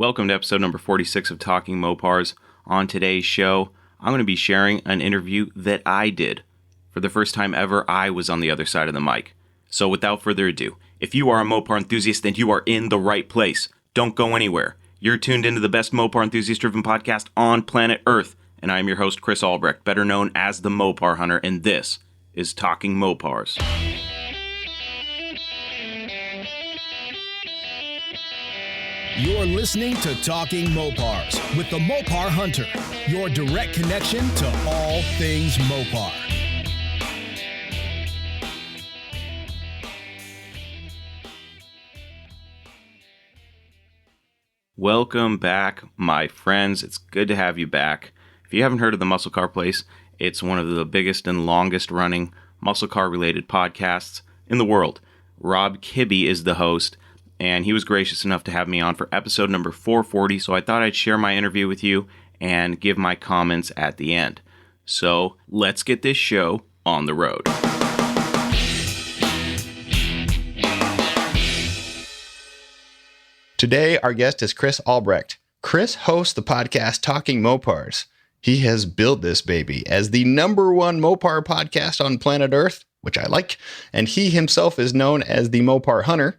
Welcome to episode number 46 of Talking Mopars. On today's show, I'm going to be sharing an interview that I did. For the first time ever, I was on the other side of the mic. So without further ado, if you are a Mopar enthusiast, then you are in the right place. Don't go anywhere. You're tuned into the best Mopar enthusiast-driven podcast on planet Earth. And I'm your host, Chris Albrecht, better known as the Mopar Hunter, and this is Talking Mopars. You're listening to Talking Mopars with the Mopar Hunter, your direct connection to all things Mopar. Welcome back, my friends. It's good to have you back. If you haven't heard of the Musclecar Place, it's one of the biggest and longest running muscle car related podcasts in the world. Rob Kibbe is the host, and he was gracious enough to have me on for episode number 440, so I thought I'd share my interview with you and give my comments at the end. So let's get this show on the road. Today, our guest is Chris Albrecht. Chris hosts the podcast Talking Mopars. He has billed this baby as the number one Mopar podcast on planet Earth, which I like, and he himself is known as the Mopar Hunter.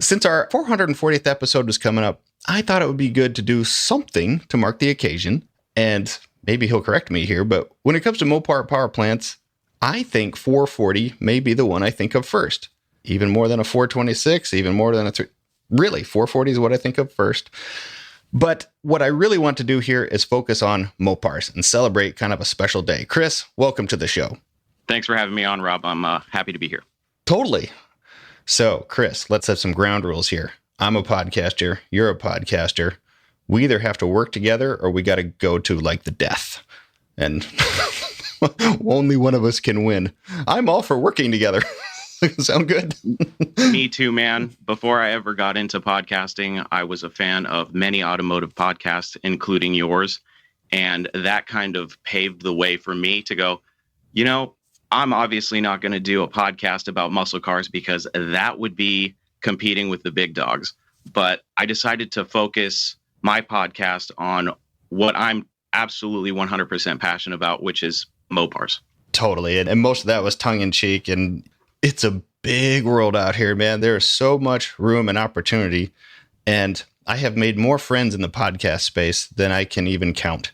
Since our 440th episode was coming up, I thought it would be good to do something to mark the occasion, and maybe he'll correct me here, but when it comes to Mopar power plants, I think 440 may be the one I think of first. Even more than a 426, even more than a 3... Really, 440 is what I think of first. But what I really want to do here is focus on Mopars and celebrate kind of a special day. Chris, welcome to the show. Thanks for having me on, Rob. I'm happy to be here. Totally. So, Chris, let's set some ground rules here. I'm a podcaster. You're a podcaster. We either have to work together or we got to go to like the death. And only one of us can win. I'm all for working together. Sound good? Me too, man. Before I ever got into podcasting, I was a fan of many automotive podcasts, including yours. And that kind of paved the way for me to go, you know, I'm obviously not going to do a podcast about muscle cars because that would be competing with the big dogs. But I decided to focus my podcast on what I'm absolutely 100% passionate about, which is Mopars. Totally. And most of that was tongue in cheek. And it's a big world out here, man. There is so much room and opportunity. And I have made more friends in the podcast space than I can even count.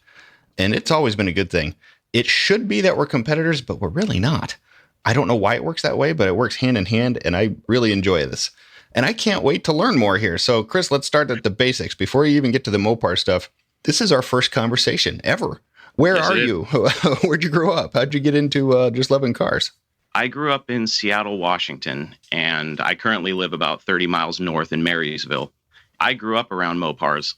And it's always been a good thing. It should be that we're competitors, but we're really not. I don't know why it works that way, but it works hand in hand, and I really enjoy this. And I can't wait to learn more here. So, Chris, let's start at the basics. Before you even get to the Mopar stuff, this is our first conversation ever. Where are you? Where'd you grow up? How'd you get into just loving cars? I grew up in Seattle, Washington, and I currently live about 30 miles north in Marysville. I grew up around Mopars.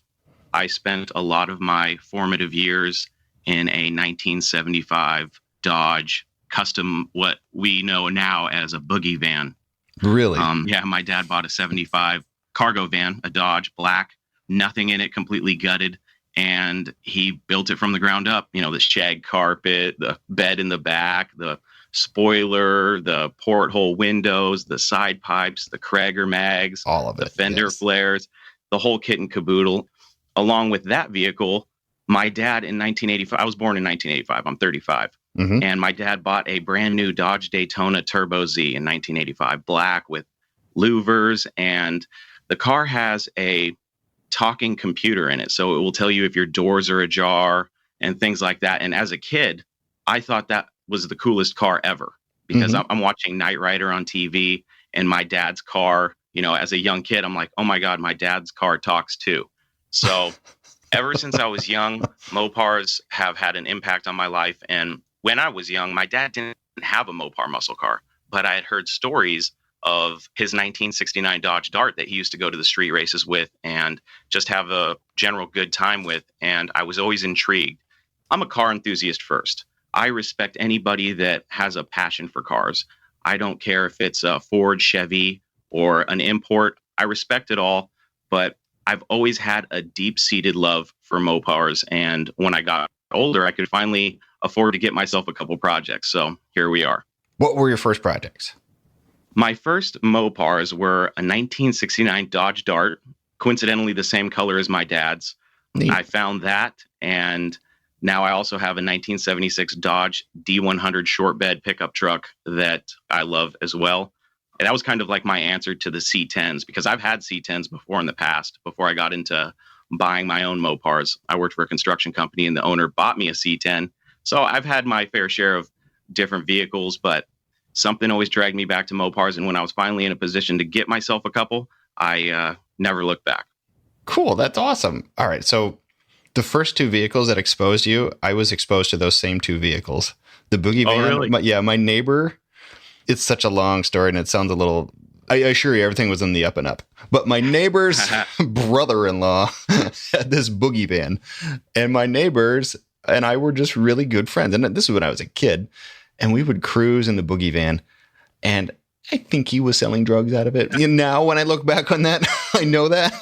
I spent a lot of my formative years in a 1975 Dodge Custom, what we know now as a boogie van. Really? Yeah, my dad bought a 75 cargo van, a Dodge, black, nothing in it, completely gutted. And he built it from the ground up. You know, the shag carpet, the bed in the back, the spoiler, the porthole windows, the side pipes, the Krager mags, all of it, the fender flares, the whole kit and caboodle. Along with that vehicle, my dad in 1985, I was born in 1985, I'm 35. Mm-hmm. And my dad bought a brand new Dodge Daytona Turbo Z in 1985, black with louvers. And the car has a talking computer in it. So it will tell you if your doors are ajar and things like that. And as a kid, I thought that was the coolest car ever because I'm watching Knight Rider on TV and my dad's car, you know, as a young kid, I'm like, oh my God, my dad's car talks too. So ever since I was young, Mopars have had an impact on my life. And when I was young, my dad didn't have a Mopar muscle car, but I had heard stories of his 1969 Dodge Dart that he used to go to the street races with and just have a general good time with. And I was always intrigued. I'm a car enthusiast first. I respect anybody that has a passion for cars. I don't care if it's a Ford, Chevy, or an import. I respect it all, but I've always had a deep-seated love for Mopars. And when I got older, I could finally afford to get myself a couple projects. So here we are. What were your first projects? My first Mopars were a 1969 Dodge Dart, coincidentally the same color as my dad's. Neat. I found that, and now I also have a 1976 Dodge D100 short bed pickup truck that I love as well. And that was kind of like my answer to the C10s, because I've had C10s before in the past. Before I got into buying my own Mopars, I worked for a construction company and the owner bought me a C10. So I've had my fair share of different vehicles, but something always dragged me back to Mopars. And when I was finally in a position to get myself a couple, I never looked back. Cool. That's awesome. All right. So the first two vehicles that exposed you, I was exposed to those same two vehicles. The Boogie Van. Oh, really? My neighbor, it's such a long story and it sounds a little, I assure you everything was in the up and up. But my neighbor's brother-in-law had this Boogie Van, and my neighbors and I were just really good friends. And this is when I was a kid, and we would cruise in the Boogie Van, and I think he was selling drugs out of it. And now when I look back on that, I know that.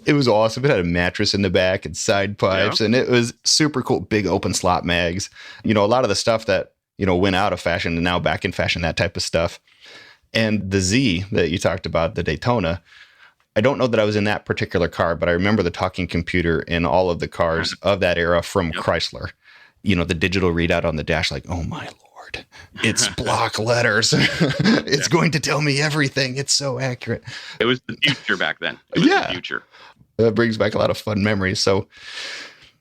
It was awesome. It had a mattress in the back and side pipes, and it was super cool. Big open slot mags. A lot of the stuff that, went out of fashion and now back in fashion, that type of stuff. And the Z that you talked about, the Daytona, I don't know that I was in that particular car, but I remember the talking computer in all of the cars of that era from Chrysler. The digital readout on the dash, like, oh my Lord, it's block letters. It's going to tell me everything. It's so accurate. It was the future back then. It was the future. That brings back a lot of fun memories. So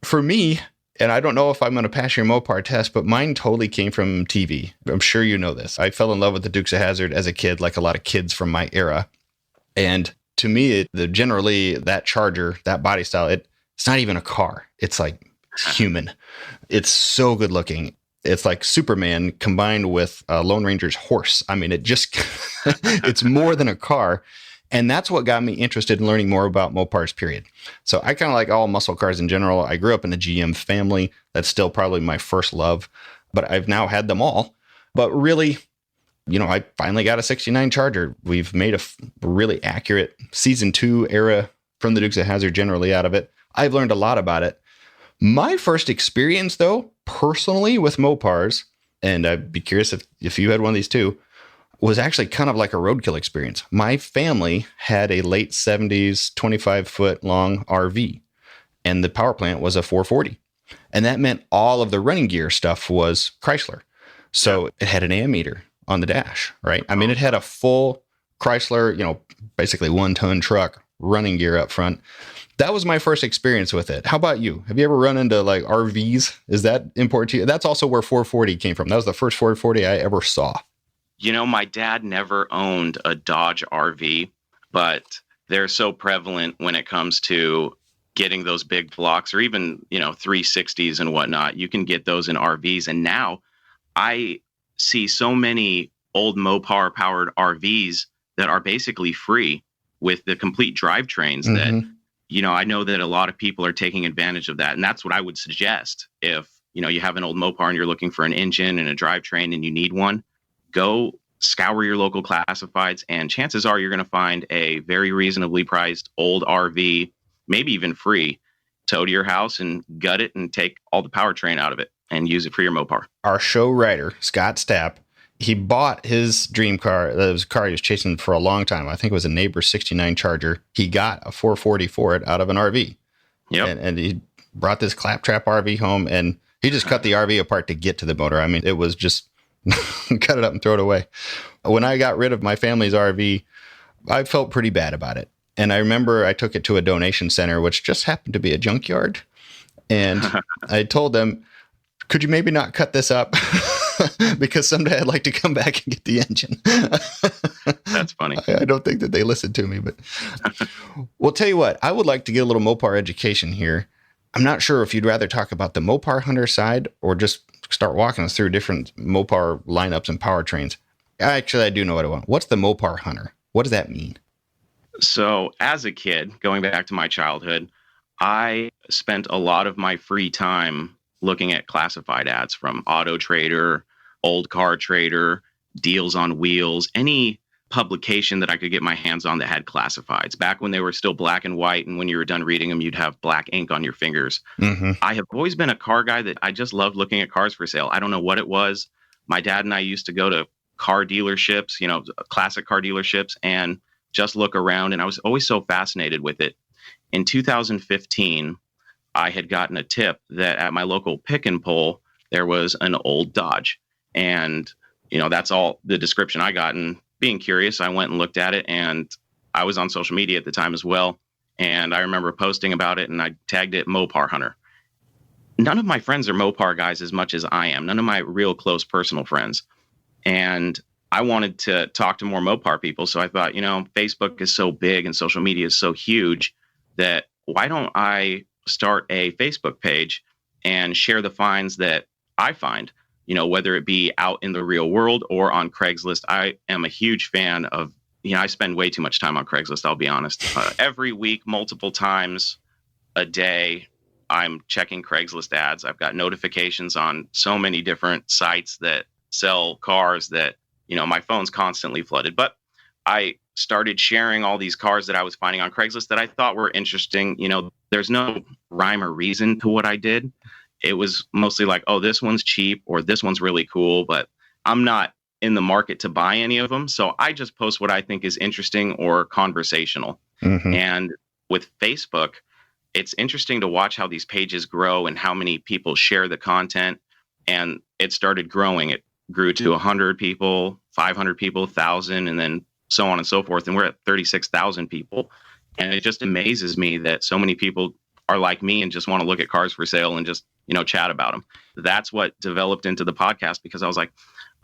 for me, and I don't know if I'm going to pass your Mopar test, but mine totally came from TV. I'm sure you know this. I fell in love with the Dukes of Hazzard as a kid, like a lot of kids from my era. And to me, generally that Charger, that body style, it's not even a car. It's like human. It's so good looking. It's like Superman combined with Lone Ranger's horse. I mean, it's more than a car. And that's what got me interested in learning more about Mopars, period. So I kind of like all muscle cars in general. I grew up in a GM family. That's still probably my first love, but I've now had them all. But really, I finally got a 69 Charger. We've made a really accurate season 2 era from the Dukes of Hazzard generally out of it. I've learned a lot about it. My first experience, though, personally with Mopars, and I'd be curious if you had one of these too, was actually kind of like a roadkill experience. My family had a late 70s, 25-foot long RV, and the power plant was a 440. And that meant all of the running gear stuff was Chrysler. So it had an ammeter on the dash, right? I mean, it had a full Chrysler, basically 1-ton truck, running gear up front. That was my first experience with it. How about you? Have you ever run into like RVs? Is that important to you? That's also where 440 came from. That was the first 440 I ever saw. My dad never owned a Dodge RV, but they're so prevalent when it comes to getting those big blocks or even, 360s and whatnot. You can get those in RVs. And now I see so many old Mopar powered RVs that are basically free with the complete drivetrains that, I know that a lot of people are taking advantage of that. And that's what I would suggest. If, you have an old Mopar and you're looking for an engine and a drivetrain and you need one, go scour your local classifieds, and chances are you're going to find a very reasonably priced old RV, maybe even free, tow to your house and gut it and take all the powertrain out of it and use it for your Mopar. Our show writer, Scott Stapp, he bought his dream car. That was a car he was chasing for a long time. I think it was a neighbor's 69 Charger. He got a 440 for it out of an RV. Yep. And he brought this claptrap RV home, and he just cut the RV apart to get to the motor. I mean, it was just cut it up and throw it away. When I got rid of my family's RV, I felt pretty bad about it. And I remember I took it to a donation center, which just happened to be a junkyard. And I told them, could you maybe not cut this up? Because someday I'd like to come back and get the engine. That's funny. I don't think that they listened to me, but well, tell you what, I would like to get a little Mopar education here. I'm not sure if you'd rather talk about the Mopar Hunter side or just start walking us through different Mopar lineups and powertrains. Actually, I do know what I want. What's the Mopar Hunter? What does that mean? So as a kid, going back to my childhood, I spent a lot of my free time looking at classified ads from Auto Trader, Old Car Trader, Deals on Wheels, any publication that I could get my hands on that had classifieds. Back when they were still black and white, and when you were done reading them, you'd have black ink on your fingers. I have always been a car guy that I just loved looking at cars for sale. I don't know what it was. My dad and I used to go to car dealerships, classic car dealerships, and just look around. And I was always so fascinated with it. In 2015, I had gotten a tip that at my local pick and pull, there was an old Dodge. And, that's all the description I got. And being curious, I went and looked at it, and I was on social media at the time as well. And I remember posting about it, and I tagged it Mopar Hunter. None of my friends are Mopar guys as much as I am. None of my real close personal friends. And I wanted to talk to more Mopar people. So I thought, Facebook is so big and social media is so huge that why don't I start a Facebook page and share the finds that I find, whether it be out in the real world or on Craigslist. I am a huge fan of, I spend way too much time on Craigslist, I'll be honest. Every week, multiple times a day, I'm checking Craigslist ads. I've got notifications on so many different sites that sell cars that, my phone's constantly flooded. But I started sharing all these cars that I was finding on Craigslist that I thought were interesting. There's no rhyme or reason to what I did. It was mostly like, oh, this one's cheap or this one's really cool, but I'm not in the market to buy any of them. So I just post what I think is interesting or conversational. Mm-hmm. And with Facebook, it's interesting to watch how these pages grow and how many people share the content. And it started growing. It grew to 100 people, 500 people, 1,000, and then so on and so forth. And we're at 36,000 people. And it just amazes me that so many people are like me and just want to look at cars for sale and just, chat about them. That's what developed into the podcast, because I was like,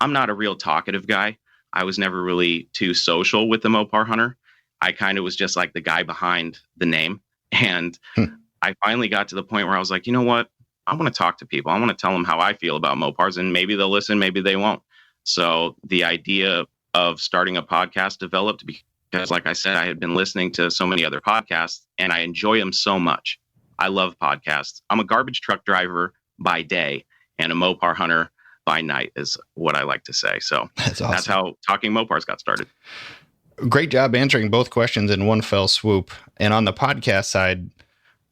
I'm not a real talkative guy. I was never really too social with the Mopar Hunter. I kind of was just like the guy behind the name. And I finally got to the point where I was like, you know what? I want to talk to people. I want to tell them how I feel about Mopars, and maybe they'll listen, maybe they won't. So the idea of starting a podcast developed because, like I said, I had been listening to so many other podcasts and I enjoy them so much. I love podcasts. I'm a garbage truck driver by day and a Mopar hunter by night is what I like to say. So that's awesome. That's how Talking Mopars got started. Great job answering both questions in one fell swoop. And on the podcast side,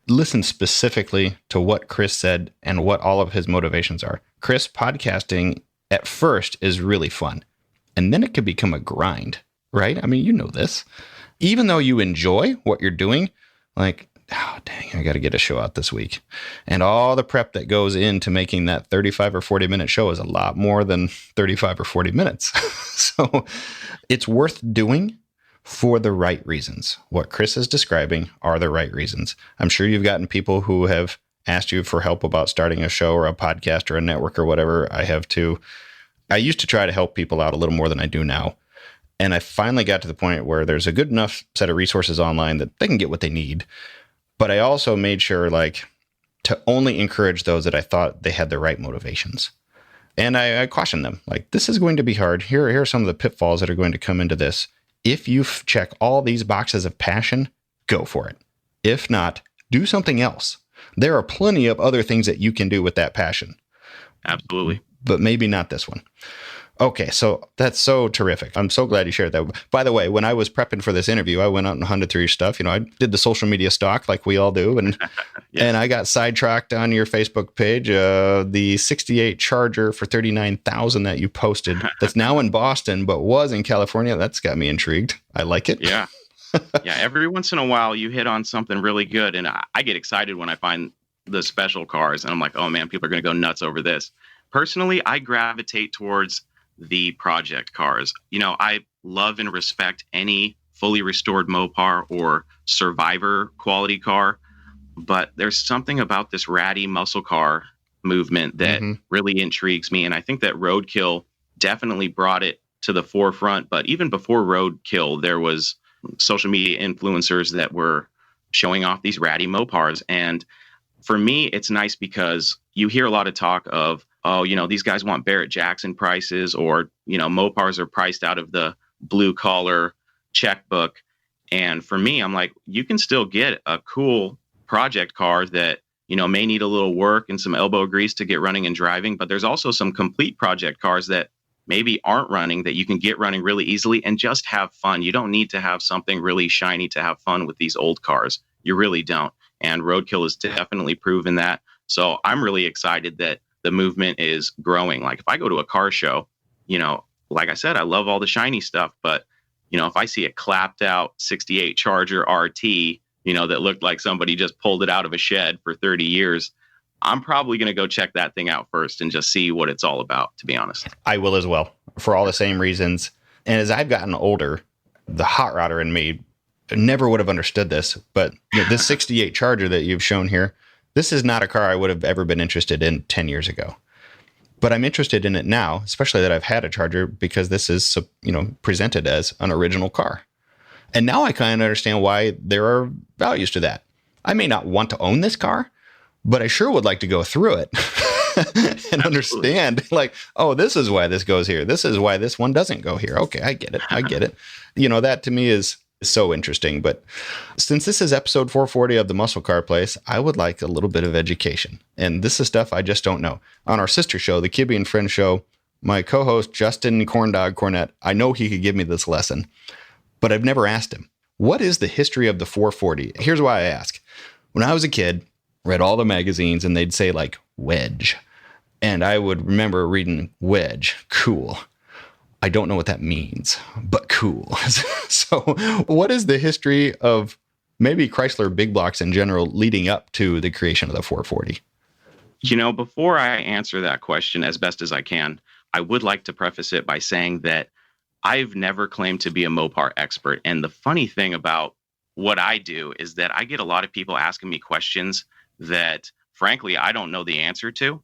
listen specifically to what Chris said and what all of his motivations are. Chris, podcasting at first is really fun, and then it can become a grind, right? I mean, you know this. Even though you enjoy what you're doing, like, oh, dang, I got to get a show out this week. And all the prep that goes into making that 35 or 40 minute show is a lot more than 35 or 40 minutes. So it's worth doing for the right reasons. What Chris is describing are the right reasons. I'm sure you've gotten people who have asked you for help about starting a show or a podcast or a network or whatever. I have too. I used to try to help people out a little more than I do now. And I finally got to the point where there's a good enough set of resources online that they can get what they need. But I also made sure to only encourage those that I thought they had the right motivations. And I cautioned them, this is going to be hard. Here are some of the pitfalls that are going to come into this. If you check all these boxes of passion, go for it. If not, do something else. There are plenty of other things that you can do with that passion. Absolutely. But maybe not this one. Okay, so that's so terrific. I'm so glad you shared that. By the way, when I was prepping for this interview, I went out and hunted through your stuff. I did the social media stalk like we all do. And yes. And I got sidetracked on your Facebook page. The 68 Charger for $39,000 that you posted that's now in Boston, but was in California. That's got me intrigued. I like it. Yeah. Yeah. Every once in a while you hit on something really good. And I get excited when I find the special cars. And I'm like, oh man, people are going to go nuts over this. Personally, I gravitate towards the project cars. I love and respect any fully restored Mopar or Survivor quality car, but there's something about this ratty muscle car movement that really intrigues me. And I think that Roadkill definitely brought it to the forefront. But even before Roadkill, there was social media influencers that were showing off these ratty Mopars. And for me, it's nice because you hear a lot of talk of, oh, these guys want Barrett Jackson prices, or, Mopars are priced out of the blue collar checkbook. And for me, I'm like, you can still get a cool project car that, may need a little work and some elbow grease to get running and driving. But there's also some complete project cars that maybe aren't running that you can get running really easily and just have fun. You don't need to have something really shiny to have fun with these old cars. You really don't. And Roadkill has definitely proven that. So I'm really excited that the movement is growing. Like if I go to a car show, like I said, I love all the shiny stuff, but If I see a clapped out 68 Charger RT, that looked like somebody just pulled it out of a shed for 30 years, I'm probably going to go check that thing out first and just see what it's all about, to be honest. I will as well, for all the same reasons. And as I've gotten older, the hot rodder in me never would have understood this, but this 68 Charger that you've shown here, this is not a car I would have ever been interested in 10 years ago. But I'm interested in it now, especially that I've had a Charger, because this is, presented as an original car. And now I kind of understand why there are values to that. I may not want to own this car, but I sure would like to go through it and understand, like, oh, this is why this goes here. This is why this one doesn't go here. Okay, I get it. That to me is so interesting. But since this is episode 440 of the Musclecar Place, I would like a little bit of education. And this is stuff I just don't know. On our sister show, the Kibbe and Friends show, my co-host, Justin Corndog Cornett, I know he could give me this lesson, but I've never asked him. What is the history of the 440? Here's why I ask. When I was a kid, read all the magazines and they'd say like wedge. And I would remember reading wedge, cool. I don't know what that means, but cool. So what is the history of maybe Chrysler big blocks in general leading up to the creation of the 440? Before I answer that question as best as I can, I would like to preface it by saying that I've never claimed to be a Mopar expert. And the funny thing about what I do is that I get a lot of people asking me questions that, frankly, I don't know the answer to.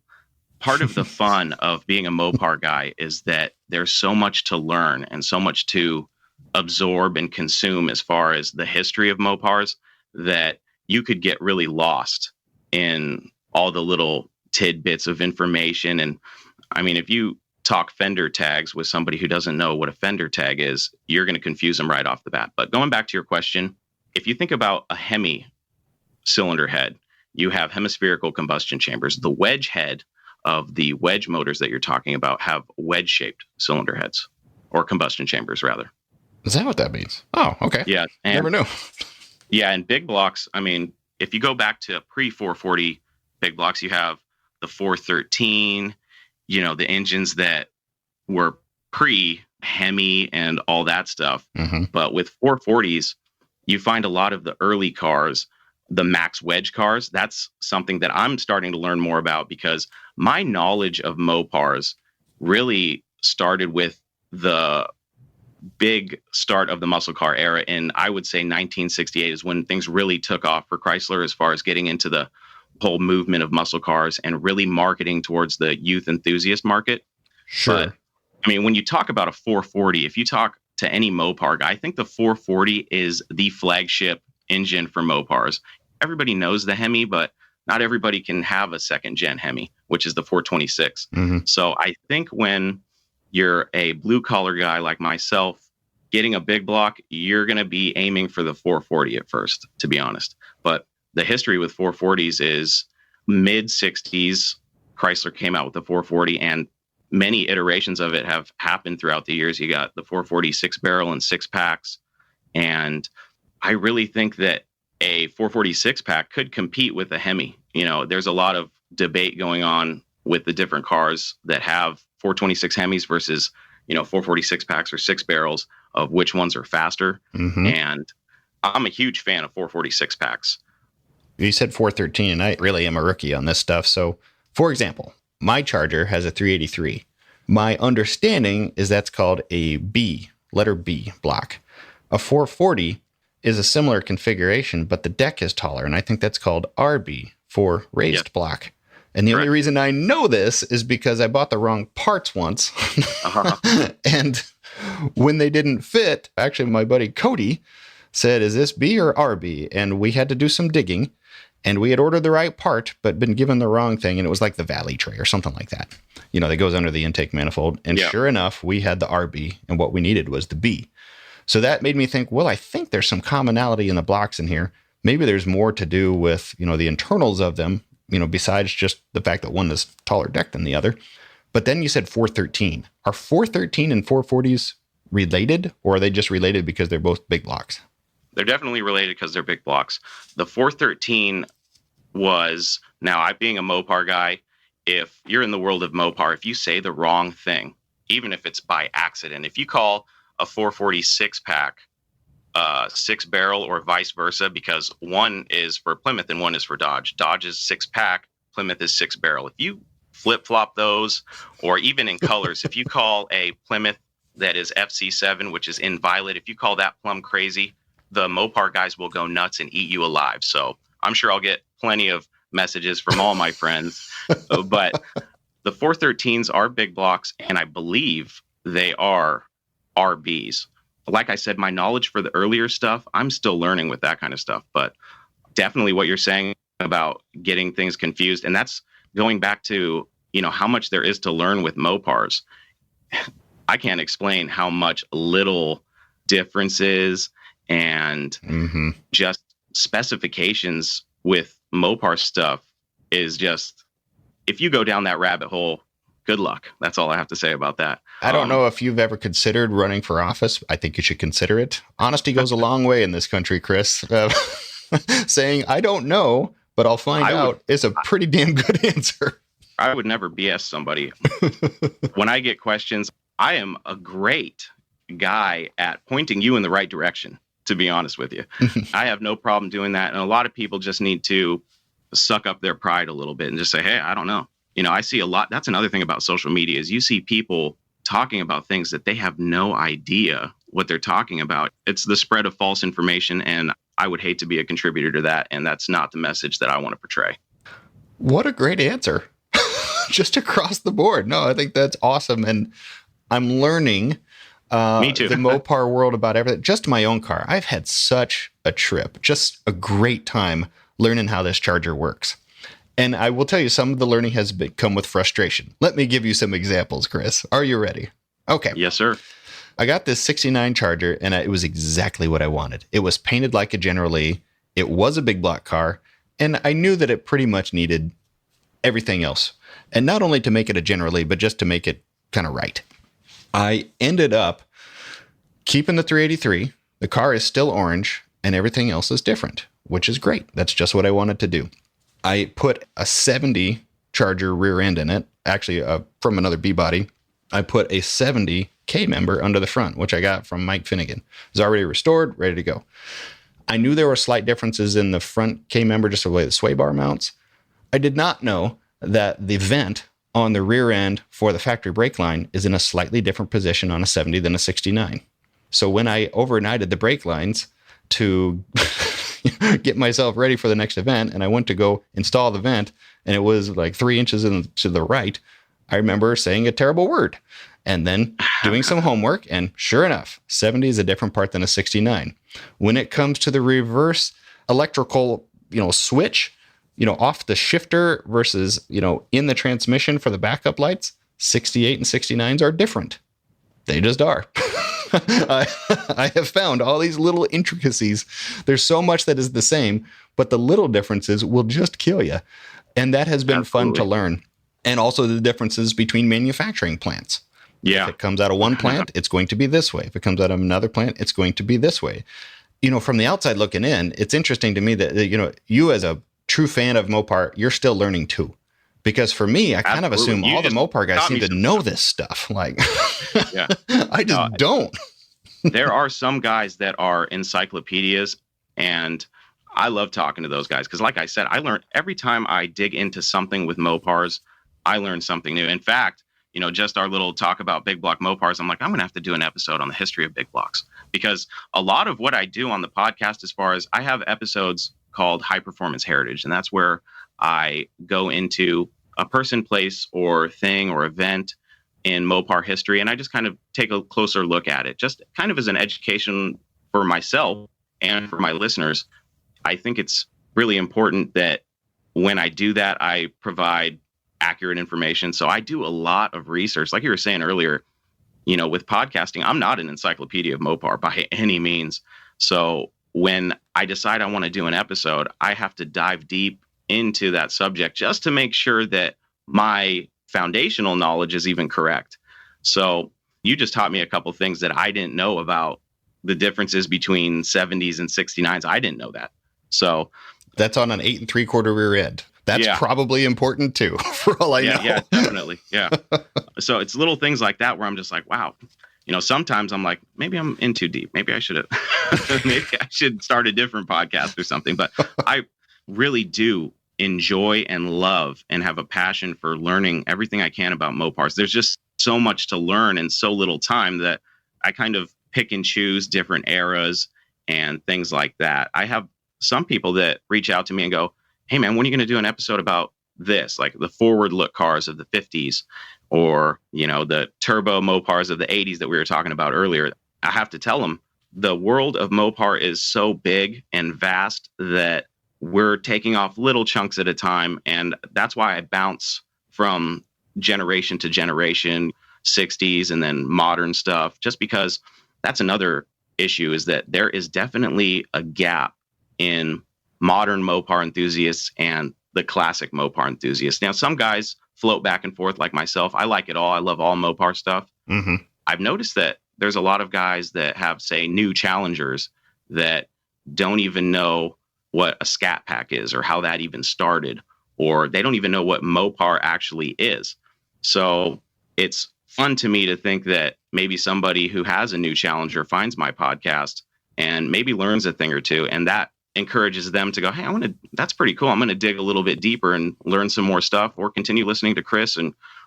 Part of the fun of being a Mopar guy is that there's so much to learn and so much to absorb and consume as far as the history of Mopars that you could get really lost in all the little tidbits of information. And I mean, if you talk fender tags with somebody who doesn't know what a fender tag is, you're going to confuse them right off the bat. But going back to your question, if you think about a Hemi cylinder head, you have hemispherical combustion chambers. The wedge head of the wedge motors that you're talking about have wedge-shaped cylinder heads, or combustion chambers, rather. Is that what that means? Oh, okay. Yeah. Never knew. Yeah, and big blocks, I mean, if you go back to pre-440 big blocks, you have the 413, the engines that were pre-Hemi and all that stuff. Mm-hmm. But with 440s, you find a lot of the early cars, the max wedge cars. That's something that I'm starting to learn more about, because my knowledge of Mopars really started with the big start of the muscle car era. And I would say 1968 is when things really took off for Chrysler as far as getting into the whole movement of muscle cars and really marketing towards the youth enthusiast market. Sure. But, I mean, when you talk about a 440, if you talk to any Mopar guy, I think the 440 is the flagship engine for Mopars. Everybody knows the Hemi, but not everybody can have a second gen Hemi, which is the 426. Mm-hmm. So I think when you're a blue collar guy like myself, getting a big block, you're going to be aiming for the 440 at first, to be honest. But the history with 440s is mid 60s. Chrysler came out with the 440, and many iterations of it have happened throughout the years. You got the 440 6 barrel and 6 packs. And I really think that a 446 pack could compete with a Hemi. There's a lot of debate going on with the different cars that have 426 Hemis versus, 446 packs or 6 barrels, of which ones are faster. Mm-hmm. And I'm a huge fan of 446 packs. You said 413, and I really am a rookie on this stuff. So, for example, my Charger has a 383. My understanding is that's called a B, letter B block. A 440 is a similar configuration, but the deck is taller, and I think that's called RB for raised block. And the only reason I know this is because I bought the wrong parts once. Uh-huh. And when they didn't fit, actually my buddy Cody said, is this B or RB? And we had to do some digging, and we had ordered the right part, but been given the wrong thing. And it was like the Valley tray or something like that, that goes under the intake manifold. And sure enough, we had the RB, and what we needed was the B. So that made me think, well, I think there's some commonality in the blocks in here. Maybe there's more to do with, the internals of them, besides just the fact that one is taller deck than the other. But then you said 413. Are 413 and 440s related, or are they just related because they're both big blocks? They're definitely related because they're big blocks. The 413 was, now I being a Mopar guy, if you're in the world of Mopar, if you say the wrong thing, even if it's by accident, if you call a 440 6-pack, 6-barrel or vice versa, because one is for Plymouth and one is for Dodge. Dodge is 6-pack, Plymouth is 6-barrel. If you flip-flop those, or even in colors, if you call a Plymouth that is FC7, which is in violet, if you call that plum crazy, the Mopar guys will go nuts and eat you alive. So I'm sure I'll get plenty of messages from all my friends. But the 413s are big blocks, and I believe they are RBs. Like I said, my knowledge for the earlier stuff, I'm still learning with that kind of stuff. But definitely what you're saying about getting things confused, and that's going back to, how much there is to learn with Mopars. I can't explain how much little differences and just specifications with Mopar stuff is just, if you go down that rabbit hole, good luck. That's all I have to say about that. I don't know if you've ever considered running for office. I think you should consider it. Honesty goes a long way in this country, Chris. Saying, I don't know, but I'll find out is a pretty damn good answer. I would never BS somebody. When I get questions, I am a great guy at pointing you in the right direction, to be honest with you. I have no problem doing that. And a lot of people just need to suck up their pride a little bit and just say, hey, I don't know. I see a lot. That's another thing about social media is you see people talking about things that they have no idea what they're talking about. It's the spread of false information, and I would hate to be a contributor to that. And that's not the message that I want to portray. What a great answer. Just across the board. No, I think that's awesome. And I'm learning Me too. the Mopar world about everything. Just my own car. I've had such a trip, just a great time learning how this charger works. And I will tell you, some of the learning has come with frustration. Let me give you some examples, Chris. Are you ready? Okay. Yes, sir. I got this 69 Charger, and it was exactly what I wanted. It was painted like a General Lee. It was a big block car, and I knew that it pretty much needed everything else. And not only to make it a General Lee, but just to make it kind of right. I ended up keeping the 383. The car is still orange, and everything else is different, which is great. That's just what I wanted to do. I put a 70 Charger rear end in it, actually from another B-body. I put a 70 K-member under the front, which I got from Mike Finnegan. It was already restored, ready to go. I knew there were slight differences in the front K-member, just the way the sway bar mounts. I did not know that the vent on the rear end for the factory brake line is in a slightly different position on a 70 than a 69. So when I overnighted the brake lines to get myself ready for the next event, and I went to go install the vent, and it was like 3 inches to the right, I remember saying a terrible word and then doing some homework, and sure enough, 70 is a different part than a 69. When it comes to the reverse electrical, switch, off the shifter versus, in the transmission for the backup lights, 68 and 69s are different. They just are. I have found all these little intricacies. There's so much that is the same, but the little differences will just kill you. And that has been fun to learn. And also the differences between manufacturing plants. Yeah. If it comes out of one plant, it's going to be this way. If it comes out of another plant, it's going to be this way. From the outside looking in, it's interesting to me that, you as a true fan of Mopar, you're still learning too. Because for me, I kind of assume all the Mopar guys seem to know this stuff. Like, yeah. I just don't. There are some guys that are encyclopedias, and I love talking to those guys. Because like I said, I learn every time I dig into something with Mopars, I learn something new. In fact, just our little talk about big block Mopars, I'm like, I'm going to have to do an episode on the history of big blocks. Because a lot of what I do on the podcast, as far as I have episodes called High Performance Heritage, and that's where I go into a person, place, or thing or event in Mopar history, and I just kind of take a closer look at it, just kind of as an education for myself and for my listeners. I think it's really important that when I do that, I provide accurate information. So I do a lot of research. Like you were saying earlier, with podcasting, I'm not an encyclopedia of Mopar by any means. So when I decide I want to do an episode, I have to dive deep into that subject just to make sure that my foundational knowledge is even correct. So you just taught me a couple things that I didn't know about the differences between 70s and 69s. I didn't know that. So that's on an 8 3/4 rear end. That's probably important too, for all I know. Yeah, definitely. Yeah. So it's little things like that where I'm just like, wow, sometimes I'm like, maybe I'm in too deep. Maybe I should have, maybe I should start a different podcast or something. But I really do enjoy and love and have a passion for learning everything I can about Mopars. There's just so much to learn in so little time that I kind of pick and choose different eras and things like that. I have some people that reach out to me and go, hey man, when are you going to do an episode about this? Like the forward look cars of the 50s or, the turbo Mopars of the 80s that we were talking about earlier. I have to tell them the world of Mopar is so big and vast that we're taking off little chunks at a time. And that's why I bounce from generation to generation, 60s and then modern stuff, just because that's another issue is that there is definitely a gap in modern Mopar enthusiasts and the classic Mopar enthusiasts. Now, some guys float back and forth like myself. I like it all. I love all Mopar stuff. Mm-hmm. I've noticed that there's a lot of guys that have, say, new Challengers that don't even know what a Scat Pack is or how that even started, or they don't even know what Mopar actually is. So it's fun to me to think that maybe somebody who has a new Challenger finds my podcast and maybe learns a thing or two, and that encourages them to go, hey, that's pretty cool. I'm going to dig a little bit deeper and learn some more stuff, or continue listening to Chris,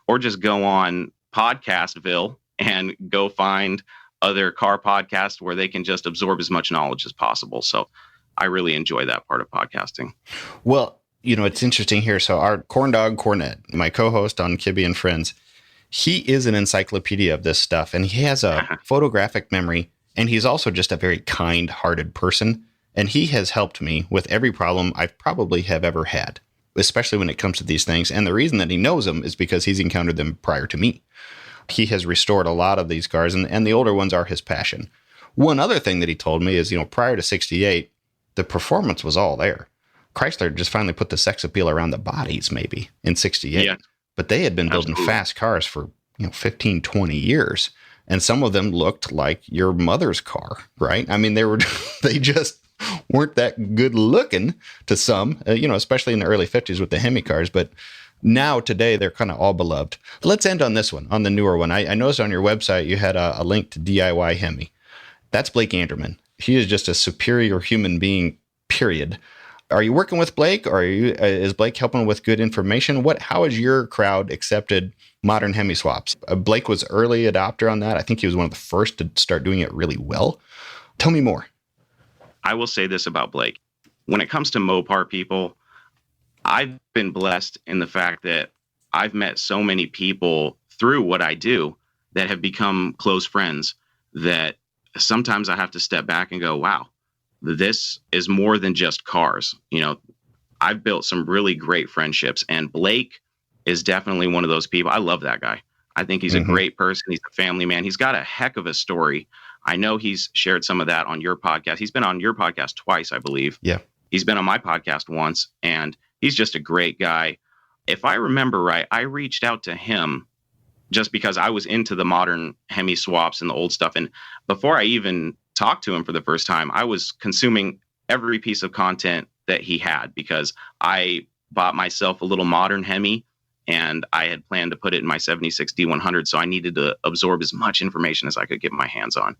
or just go on Podcastville and go find other car podcasts where they can just absorb as much knowledge as possible. So I really enjoy that part of podcasting. Well, it's interesting here. So our corn dog Cornet, my co-host on Kibbe and Friends, he is an encyclopedia of this stuff, and he has a photographic memory, and he's also just a very kind-hearted person. And he has helped me with every problem I probably have ever had, especially when it comes to these things. And the reason that he knows them is because he's encountered them prior to me. He has restored a lot of these cars, and the older ones are his passion. One other thing that he told me is, prior to 68, the performance was all there. Chrysler just finally put the sex appeal around the bodies maybe in 68. Yeah. But they had been building fast cars for 15, 20 years. And some of them looked like your mother's car, right? I mean, they just weren't that good looking to some, especially in the early 50s with the Hemi cars. But now today, they're kind of all beloved. Let's end on this one, on the newer one. I noticed on your website, you had a link to DIY Hemi. That's Blake Anderman. He is just a superior human being, period. Are you working with Blake, or is Blake helping with good information? How has your crowd accepted modern Hemi swaps? Blake was early adopter on that. I think he was one of the first to start doing it really well. Tell me more. I will say this about Blake. When it comes to Mopar people, I've been blessed in the fact that I've met so many people through what I do that have become close friends that sometimes I have to step back and go, wow, this is more than just cars. I've built some really great friendships, and Blake is definitely one of those people. I love that guy. I think he's a great person. He's a family man. He's got a heck of a story. I know he's shared some of that on your podcast. He's been on your podcast twice, I believe. Yeah. He's been on my podcast once, and he's just a great guy. If I remember right, I reached out to him just because I was into the modern Hemi swaps and the old stuff. And before I even talked to him for the first time, I was consuming every piece of content that he had, because I bought myself a little modern Hemi, and I had planned to put it in my 76 D100. So I needed to absorb as much information as I could get my hands on.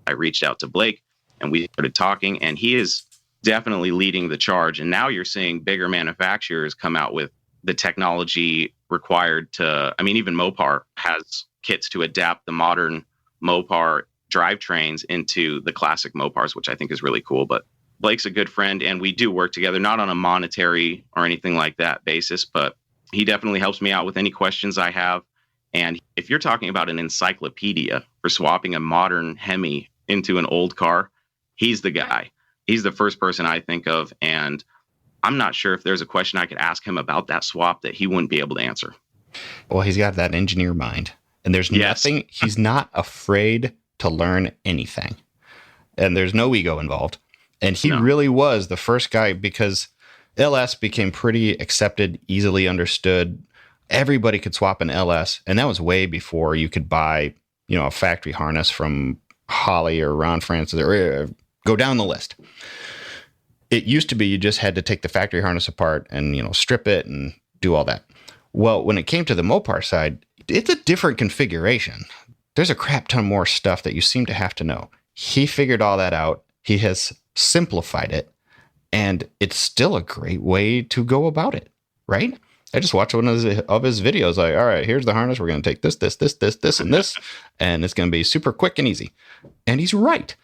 I reached out to Blake, and we started talking, and he is definitely leading the charge. And now you're seeing bigger manufacturers come out with the technology required to, even Mopar has kits to adapt the modern Mopar drivetrains into the classic Mopars, which I think is really cool. But Blake's a good friend, and we do work together, not on a monetary or anything like that basis, but he definitely helps me out with any questions I have. And if you're talking about an encyclopedia for swapping a modern Hemi into an old car, he's the guy. He's the first person I think of. And I'm not sure if there's a question I could ask him about that swap that he wouldn't be able to answer. Well, he's got that engineer mind, and there's nothing, he's not afraid to learn anything, and there's no ego involved. And he really was the first guy, because LS became pretty accepted, easily understood. Everybody could swap an LS, and that was way before you could buy, a factory harness from Holly or Ron Francis, or go down the list. It used to be you just had to take the factory harness apart and, strip it and do all that. Well, when it came to the Mopar side, it's a different configuration. there's a crap ton more stuff that you seem to have to know. He figured all that out. He has simplified it, and it's still a great way to go about it, right? I just watched one of his videos. Like, all right, here's the harness. We're going to take this, and this, and it's going to be super quick and easy. And he's right.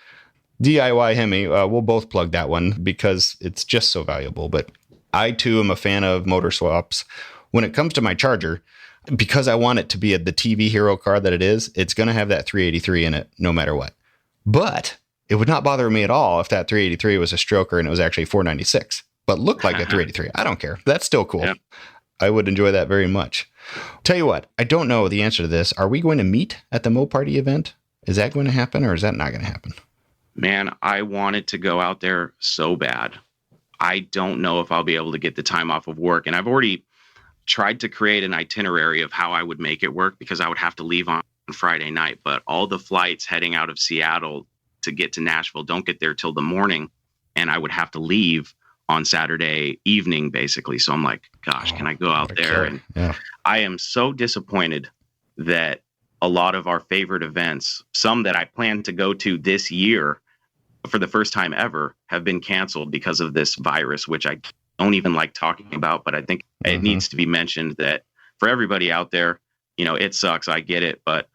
DIY Hemi, we'll both plug that one because it's just so valuable. But I, too, am a fan of motor swaps. When it comes to my Charger, because I want it to be the TV hero car that it is, it's going to have that 383 in it no matter what. But it would not bother me at all if that 383 was a stroker and it was actually 496, but looked like a 383. I don't care. That's still cool. Yeah. I would enjoy that very much. Tell you what, I don't know the answer to this. Are we going to meet at the Moparty event? Is that going to happen or is that not going to happen? Man, I wanted to go out there so bad. I don't know if I'll be able to get the time off of work. And I've already tried to create an itinerary of how I would make it work because I would have to leave on Friday night. But all the flights heading out of Seattle to get to Nashville don't get there till the morning. And I would have to leave on Saturday evening, basically. So I'm like, gosh, can I go out there? And I am so disappointed that a lot of our favorite events, some that I plan to go to this year for the first time ever, have been canceled because of this virus, which I don't even like talking about. But I think it needs to be mentioned that for everybody out there, it sucks. I get it. But,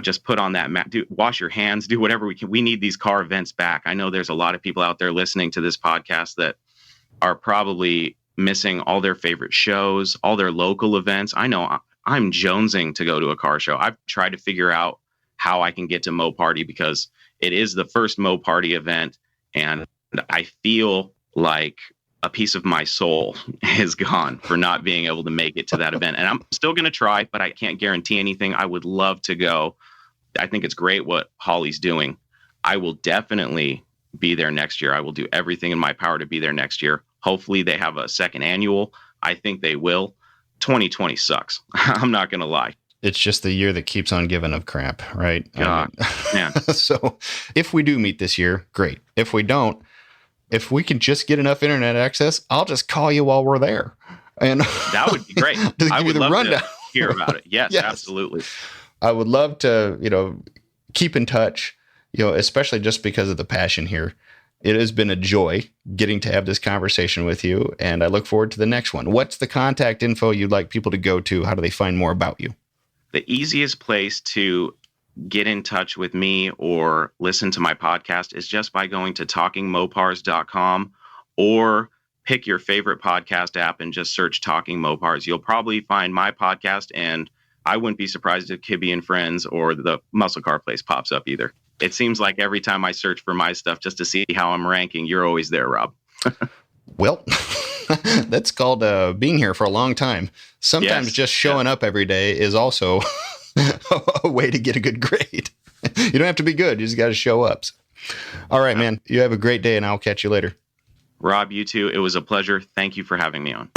just put on that mask, wash your hands, do whatever we can. We need these car events back. I know there's a lot of people out there listening to this podcast that are probably missing all their favorite shows, all their local events. I know I'm jonesing to go to a car show. I've tried to figure out how I can get to Moparty because it is the first Moparty event. And I feel like a piece of my soul is gone for not being able to make it to that event. And I'm still going to try, but I can't guarantee anything. I would love to go. I think it's great what Holly's doing. I will definitely be there next year. I will do everything in my power to be there next year. Hopefully they have a second annual. I think they will. 2020 sucks. I'm not going to lie. It's just the year that keeps on giving of crap, right? God, man. So if we do meet this year, great. If we don't, if we can just get enough internet access, I'll just call you while we're there. And that would be great. I would love to hear about it. Yes, absolutely. I would love to, keep in touch, especially just because of the passion here. It has been a joy getting to have this conversation with you, and I look forward to the next one. What's the contact info you'd like people to go to? How do they find more about you? The easiest place to get in touch with me or listen to my podcast is just by going to talkingmopars.com or pick your favorite podcast app and just search Talking Mopars. You'll probably find my podcast, and I wouldn't be surprised if Kibbe and Friends or the Musclecar Place pops up either. It seems like every time I search for my stuff just to see how I'm ranking, you're always there, Rob. Well, that's called being here for a long time. Sometimes just showing up every day is also a way to get a good grade. You don't have to be good. You just got to show up. All right, man. You have a great day, and I'll catch you later. Rob, you too. It was a pleasure. Thank you for having me on.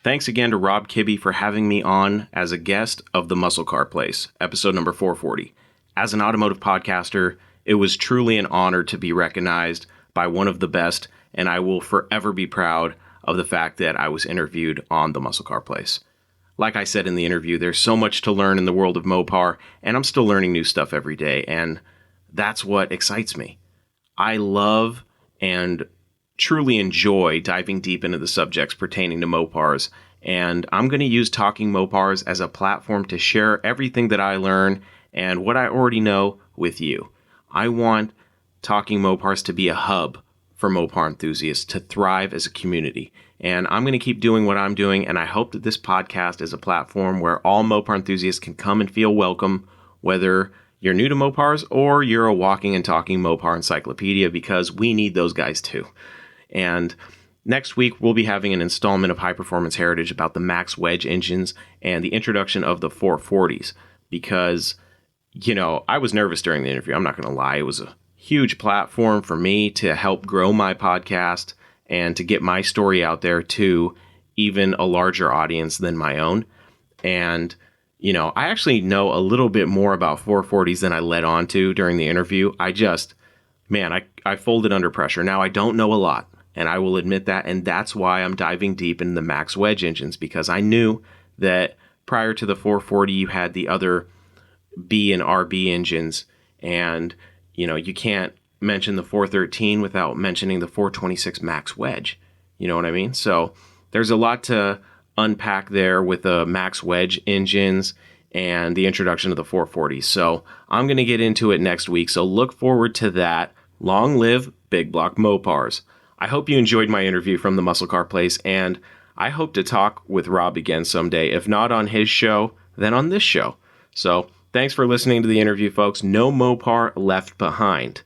Thanks again to Rob Kibbe for having me on as a guest of the Musclecar Place, episode number 440. As an automotive podcaster, it was truly an honor to be recognized by one of the best, and I will forever be proud of the fact that I was interviewed on the Musclecar Place. Like I said in the interview, there's so much to learn in the world of Mopar, and I'm still learning new stuff every day, and that's what excites me. I love and truly enjoy diving deep into the subjects pertaining to Mopars, and I'm going to use Talking Mopars as a platform to share everything that I learn and what I already know with you. I want Talking Mopars to be a hub for Mopar enthusiasts to thrive as a community, and I'm going to keep doing what I'm doing, and I hope that this podcast is a platform where all Mopar enthusiasts can come and feel welcome, whether you're new to Mopars or you're a walking and talking Mopar encyclopedia, because we need those guys too. And next week, we'll be having an installment of High Performance Heritage about the Max Wedge engines and the introduction of the 440s, because, I was nervous during the interview. I'm not going to lie. It was a huge platform for me to help grow my podcast and to get my story out there to even a larger audience than my own. And, I actually know a little bit more about 440s than I led on to during the interview. I folded under pressure. Now, I don't know a lot. And I will admit that. And that's why I'm diving deep in the max wedge engines, because I knew that prior to the 440, you had the other B and RB engines. And, you can't mention the 413 without mentioning the 426 max wedge. You know what I mean? So there's a lot to unpack there with the max wedge engines and the introduction of the 440. So I'm going to get into it next week. So look forward to that. Long live big block Mopars. I hope you enjoyed my interview from the Musclecar Place, and I hope to talk with Rob again someday. If not on his show, then on this show. So thanks for listening to the interview, folks. No Mopar left behind.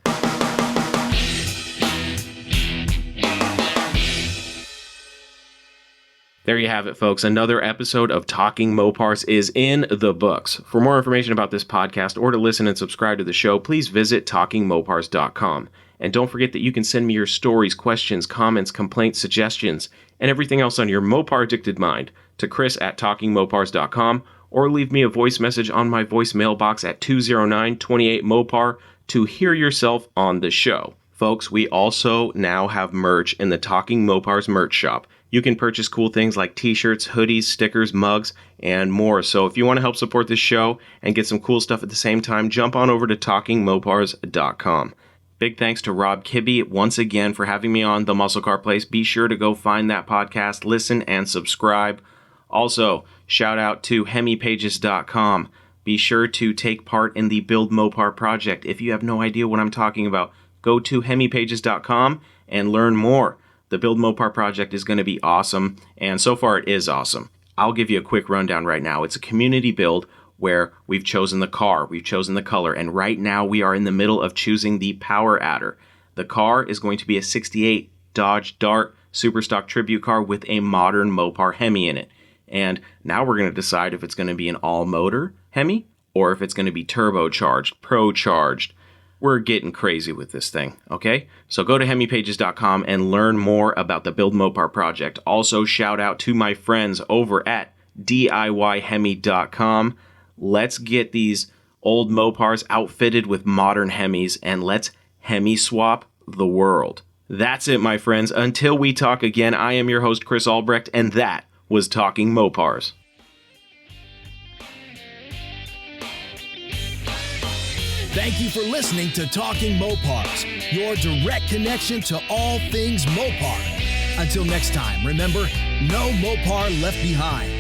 There you have it, folks. Another episode of Talking Mopars is in the books. For more information about this podcast or to listen and subscribe to the show, please visit TalkingMopars.com. And don't forget that you can send me your stories, questions, comments, complaints, suggestions, and everything else on your Mopar-addicted mind to Chris@TalkingMopars.com, or leave me a voice message on my voicemail box at 209-28-MOPAR to hear yourself on the show. Folks, we also now have merch in the Talking Mopars merch shop. You can purchase cool things like t-shirts, hoodies, stickers, mugs, and more. So if you want to help support this show and get some cool stuff at the same time, jump on over to TalkingMopars.com. Big thanks to Rob Kibbe once again for having me on the Musclecar Place. Be sure to go find that podcast, listen, and subscribe. Also, shout out to HemiPages.com. Be sure to take part in the Build Mopar project. If you have no idea what I'm talking about, go to HemiPages.com and learn more. The Build Mopar project is going to be awesome, and so far it is awesome. I'll give you a quick rundown right now. It's a community build where we've chosen the car, we've chosen the color, and right now we are in the middle of choosing the power adder. The car is going to be a 68 Dodge Dart Superstock Tribute car with a modern Mopar Hemi in it. And now we're going to decide if it's going to be an all-motor Hemi or if it's going to be turbocharged, pro-charged. We're getting crazy with this thing, okay? So go to HemiPages.com and learn more about the Build Mopar project. Also, shout out to my friends over at DIYHemi.com. Let's get these old Mopars outfitted with modern Hemis, and let's Hemi swap the world. That's it, my friends. Until we talk again, I am your host, Chris Albrecht, and that was Talking Mopars. Thank you for listening to Talking Mopars, your direct connection to all things Mopar. Until next time, remember, no Mopar left behind.